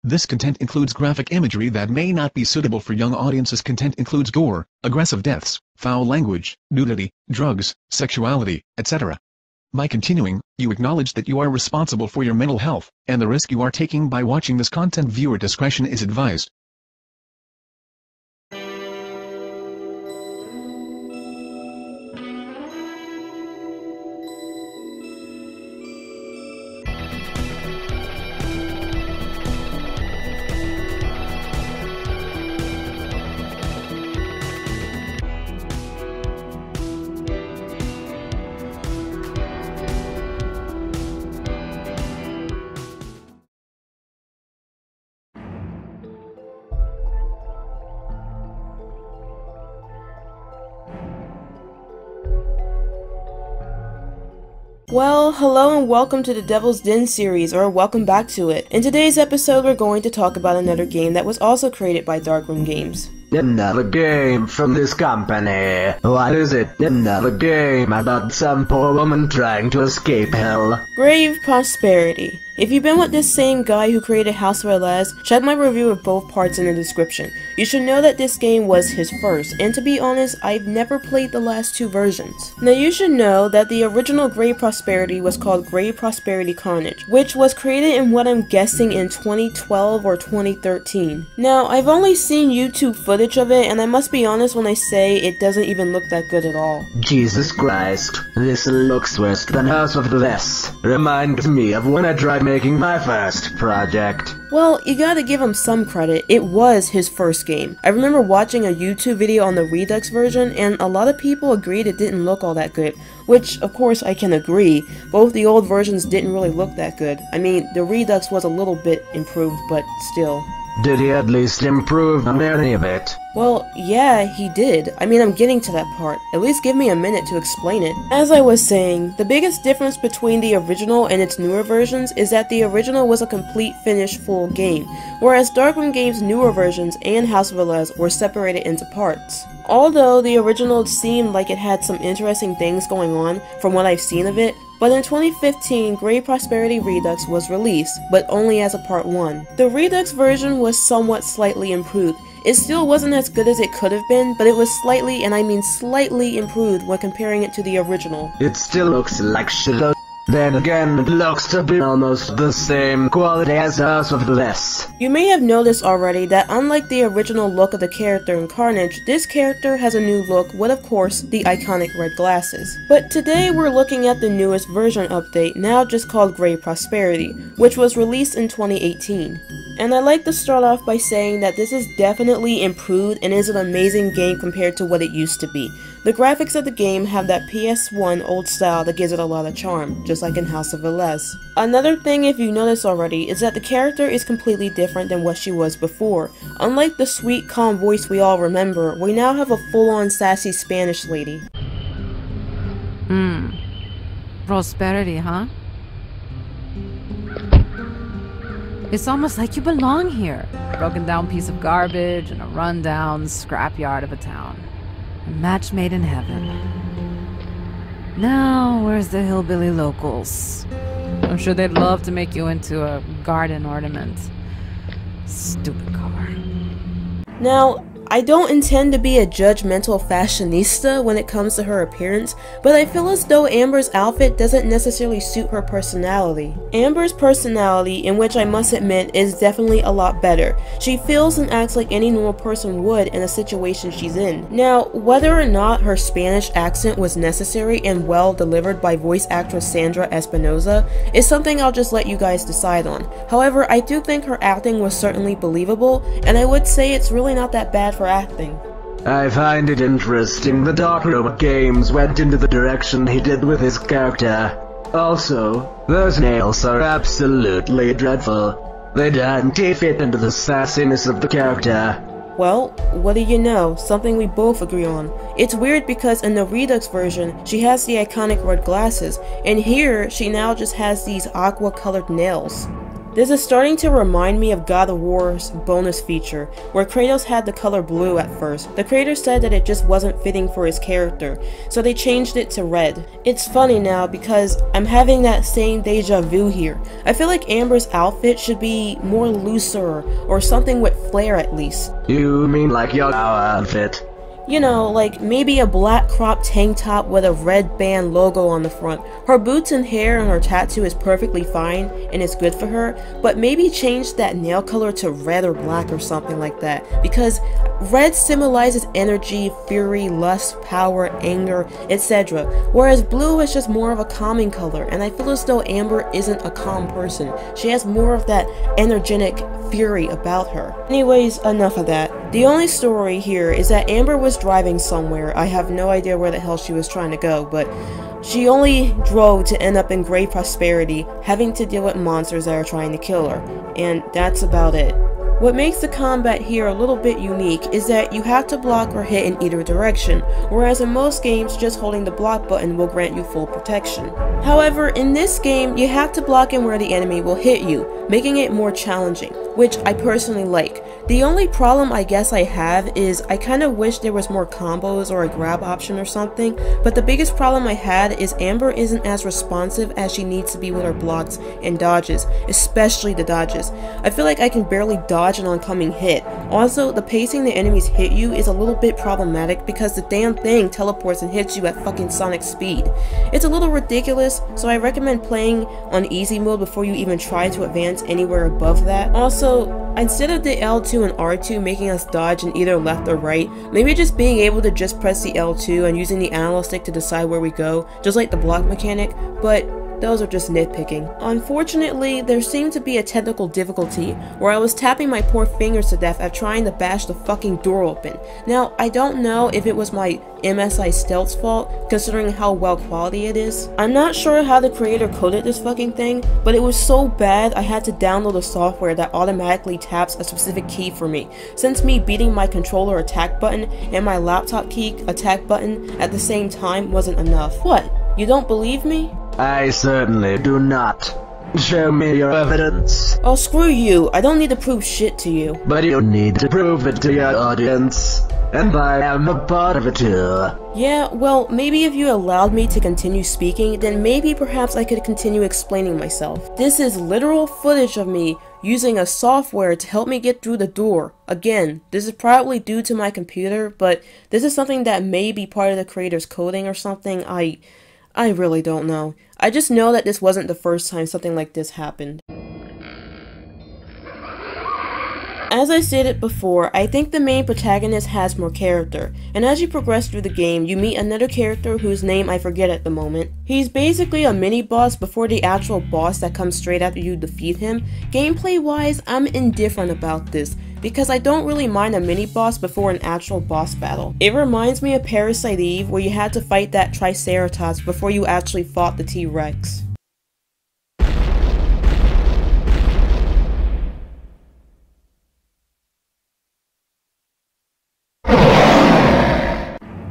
This content includes graphic imagery that may not be suitable for young audiences. Content includes gore, aggressive deaths, foul language, nudity, drugs, sexuality, etc. By continuing, you acknowledge that you are responsible for your mental health, and the risk you are taking by watching this content. Viewer discretion is advised. Well, hello and welcome to the Devil's Den series, or welcome back to it. In today's episode, we're going to talk about another game that was also created by Darkroom Games. Another game from this company. What is it? Another game about some poor woman trying to escape hell. Grave Prosperity. If you've been with this same guy who created House of Velez, check my review of both parts in the description. You should know that this game was his first, and to be honest, I've never played the last two versions. Now you should know that the original Grave Prosperity was called Grave Prosperity Carnage, which was created in what I'm guessing in 2012 or 2013. Now, I've only seen YouTube footage of it, and I must be honest when I say it doesn't even look that good at all. Jesus Christ, this looks worse than House of Velez. Reminds me of when I tried making my first project. Well, you gotta give him some credit, it was his first game. I remember watching a YouTube video on the Redux version, and a lot of people agreed it didn't look all that good. Which, of course, I can agree. Both the old versions didn't really look that good. I mean, the Redux was a little bit improved, but still. Did he at least improve on any of it? Well, yeah, he did. I mean, I'm getting to that part. At least give me a minute to explain it. As I was saying, the biggest difference between the original and its newer versions is that the original was a complete finished full game, whereas Darkroom Games' newer versions and House of Velez were separated into parts. Although the original seemed like it had some interesting things going on from what I've seen of it, but in 2015, Grave Prosperity Redux was released, but only as a part 1. The Redux version was somewhat slightly improved. It still wasn't as good as it could have been, but it was slightly, and I mean slightly, improved when comparing it to the original. It still looks like shit. Then again, it looks to be almost the same quality as House of Velez. You may have noticed already that unlike the original look of the character in Carnage, this character has a new look with, of course, the iconic red glasses. But today we're looking at the newest version update, now just called Grave Prosperity, which was released in 2018. And I'd like to start off by saying that this is definitely improved and is an amazing game compared to what it used to be. The graphics of the game have that PS1 old style that gives it a lot of charm, just like in House of Velez. Another thing, if you noticed already, is that the character is completely different than what she was before. Unlike the sweet, calm voice we all remember, we now have a full-on sassy Spanish lady. Prosperity, huh? It's almost like you belong here. A broken down piece of garbage in a run-down scrapyard of a town. A match made in heaven. Now, where's the hillbilly locals? I'm sure they'd love to make you into a garden ornament. Stupid car. Now, I don't intend to be a judgmental fashionista when it comes to her appearance, but I feel as though Amber's outfit doesn't necessarily suit her personality. Amber's personality, in which I must admit is definitely a lot better. She feels and acts like any normal person would in a situation she's in. Now, whether or not her Spanish accent was necessary and well delivered by voice actress Sandra Espinosa is something I'll just let you guys decide on. However, I do think her acting was certainly believable, and I would say it's really not that bad for acting. I find it interesting that Darkroom Games went into the direction he did with his character. Also, those nails are absolutely dreadful. They don't fit into the sassiness of the character. Well, what do you know? Something we both agree on. It's weird because in the Redux version, she has the iconic red glasses, and here, she now just has these aqua-colored nails. This is starting to remind me of God of War's bonus feature, where Kratos had the color blue at first. The creator said that it just wasn't fitting for his character, so they changed it to red. It's funny now because I'm having that same deja vu here. I feel like Amber's outfit should be more looser, or something with flair at least. You mean like your outfit? You know, like maybe a black crop tank top with a red band logo on the front. Her boots and hair and her tattoo is perfectly fine and it's good for her, but maybe change that nail color to red or black or something like that, because red symbolizes energy, fury, lust, power, anger, etc. Whereas blue is just more of a calming color, and I feel as though Amber isn't a calm person. She has more of that energetic fury about her. Anyways, enough of that. The only story here is that Amber was driving somewhere. I have no idea where the hell she was trying to go, but she only drove to end up in great prosperity, having to deal with monsters that are trying to kill her, and that's about it. What makes the combat here a little bit unique is that you have to block or hit in either direction, whereas in most games just holding the block button will grant you full protection. However, in this game you have to block in where the enemy will hit you, making it more challenging, which I personally like. The only problem I guess I have is I kind of wish there was more combos or a grab option or something, but the biggest problem I had is Amber isn't as responsive as she needs to be with her blocks and dodges, especially the dodges. I feel like I can barely dodge an oncoming hit. Also, the pacing the enemies hit you is a little bit problematic because the damn thing teleports and hits you at fucking sonic speed. It's a little ridiculous, so I recommend playing on easy mode before you even try to advance anywhere above that. Also, instead of the L2 and R2 making us dodge in either left or right, maybe just being able to just press the L2 and using the analog stick to decide where we go, just like the block mechanic, but those are just nitpicking. Unfortunately, there seemed to be a technical difficulty where I was tapping my poor fingers to death at trying to bash the fucking door open. Now, I don't know if it was my MSI Stealth's fault, considering how well quality it is. I'm not sure how the creator coded this fucking thing, but it was so bad I had to download a software that automatically taps a specific key for me, since me beating my controller attack button and my laptop key attack button at the same time wasn't enough. What? You don't believe me? I certainly do not. Show me your evidence. Oh, screw you. I don't need to prove shit to you. But you need to prove it to your audience. And I am a part of it too. Yeah, well, maybe if you allowed me to continue speaking, then maybe perhaps I could continue explaining myself. This is literal footage of me using a software to help me get through the door. Again, this is probably due to my computer, but this is something that may be part of the creator's coding or something. I really don't know. I just know that this wasn't the first time something like this happened. As I stated before, I think the main protagonist has more character, and as you progress through the game, you meet another character whose name I forget at the moment. He's basically a mini-boss before the actual boss that comes straight after you defeat him. Gameplay-wise, I'm indifferent about this, because I don't really mind a mini-boss before an actual boss battle. It reminds me of Parasite Eve, where you had to fight that Triceratops before you actually fought the T-Rex.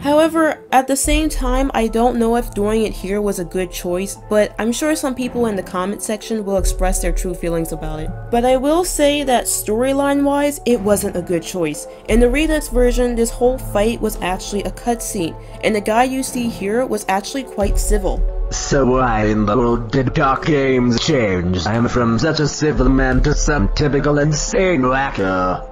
However, at the same time, I don't know if doing it here was a good choice, but I'm sure some people in the comment section will express their true feelings about it. But I will say that storyline-wise, it wasn't a good choice. In the Redux version, this whole fight was actually a cutscene, and the guy you see here was actually quite civil. So why in the world did Dark Games change? I am from such a civil man to some typical insane wacko.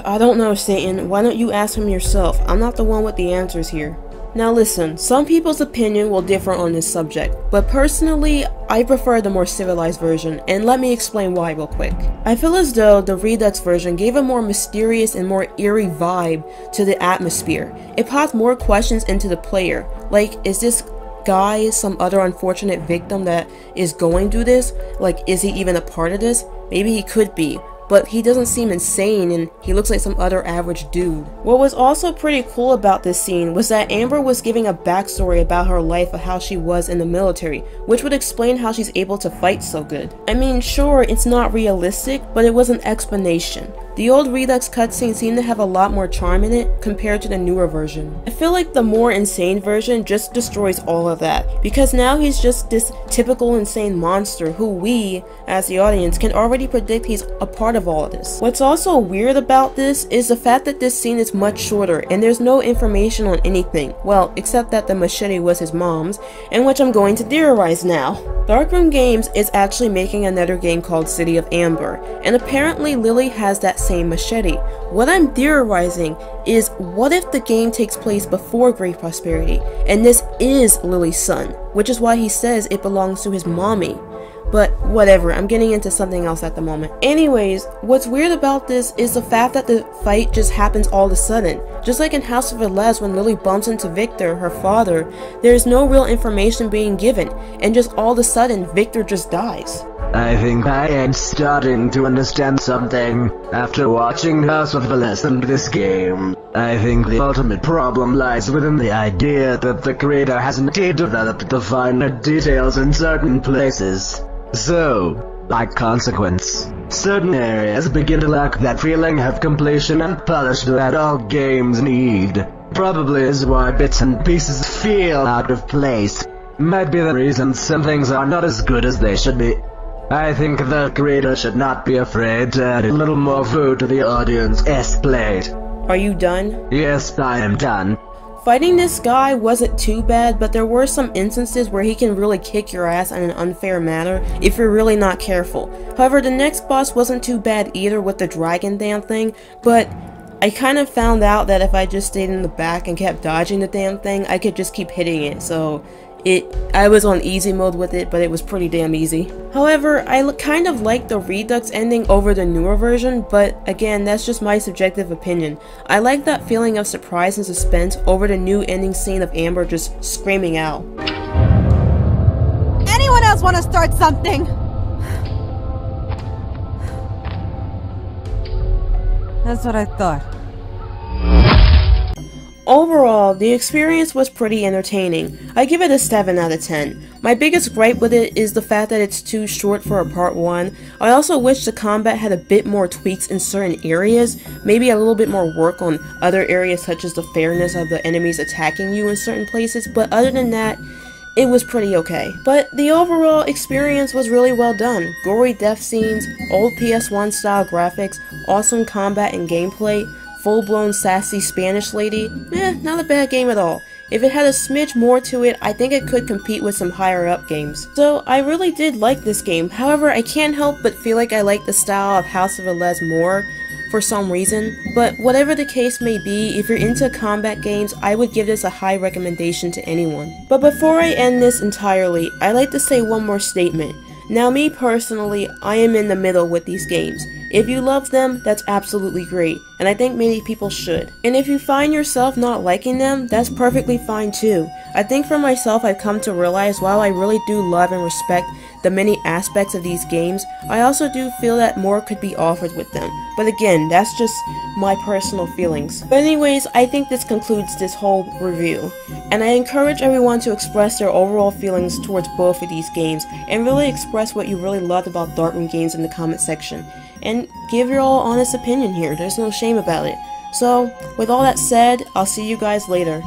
I don't know, Satan. Why don't you ask him yourself? I'm not the one with the answers here. Now listen, some people's opinion will differ on this subject, but personally, I prefer the more civilized version, and let me explain why real quick. I feel as though the Redux version gave a more mysterious and more eerie vibe to the atmosphere. It popped more questions into the player, like, is this guy some other unfortunate victim that is going through this? Like, is he even a part of this? Maybe he could be. but he doesn't seem insane and he looks like some other average dude. What was also pretty cool about this scene was that Amber was giving a backstory about her life of how she was in the military, which would explain how she's able to fight so good. I mean, sure, it's not realistic, but it was an explanation. The old Redux cutscene seemed to have a lot more charm in it compared to the newer version. I feel like the more insane version just destroys all of that, because now he's just this typical insane monster who we, as the audience, can already predict he's a part of all of this. What's also weird about this is the fact that this scene is much shorter and there's no information on anything, well, except that the machete was his mom's, and which I'm going to theorize now. Darkroom Games is actually making another game called City of Amber, and apparently Lily has that same machete. What I'm theorizing is, what if the game takes place before Great Prosperity, and this is Lily's son, which is why he says it belongs to his mommy. But whatever, I'm getting into something else at the moment. Anyways, what's weird about this is the fact that the fight just happens all of a sudden. Just like in House of Velez when Lily bumps into Victor, her father, there's no real information being given, and just all of a sudden, Victor just dies. I think I am starting to understand something after watching House of Velez and this game. I think the ultimate problem lies within the idea that the creator hasn't developed the finer details in certain places. So, by consequence, certain areas begin to lack that feeling of completion and polish that all games need. Probably is why bits and pieces feel out of place. Might be the reason some things are not as good as they should be. I think the creator should not be afraid to add a little more food to the audience's plate. Are you done? Yes, I am done. Fighting this guy wasn't too bad, but there were some instances where he can really kick your ass in an unfair manner if you're really not careful. However, the next boss wasn't too bad either with the dragon damn thing, but I kind of found out that if I just stayed in the back and kept dodging the damn thing, I could just keep hitting it, so I was on easy mode with it, but it was pretty damn easy. However, I kind of like the Redux ending over the newer version, but again, that's just my subjective opinion. I like that feeling of surprise and suspense over the new ending scene of Amber just screaming out. Anyone else want to start something? That's what I thought. Overall, the experience was pretty entertaining. I give it a 7 out of 10. My biggest gripe with it is the fact that it's too short for a part 1. I also wish the combat had a bit more tweaks in certain areas, maybe a little bit more work on other areas such as the fairness of the enemies attacking you in certain places, but other than that, it was pretty okay. But the overall experience was really well done. Gory death scenes, old PS1 style graphics, awesome combat and gameplay, full-blown sassy Spanish lady, not a bad game at all. If it had a smidge more to it, I think it could compete with some higher up games. So I really did like this game. However, I can't help but feel like I like the style of House of Velez more for some reason. But whatever the case may be, if you're into combat games, I would give this a high recommendation to anyone. But before I end this entirely, I'd like to say one more statement. Now me personally, I am in the middle with these games. If you love them, that's absolutely great, and I think many people should. And if you find yourself not liking them, that's perfectly fine too. I think for myself I've come to realize while I really do love and respect the many aspects of these games, I also do feel that more could be offered with them. But again, that's just my personal feelings. But anyways, I think this concludes this whole review. And I encourage everyone to express their overall feelings towards both of these games, and really express what you really loved about Darkroom Games in the comment section. And give your all honest opinion here, there's no shame about it. So, with all that said, I'll see you guys later.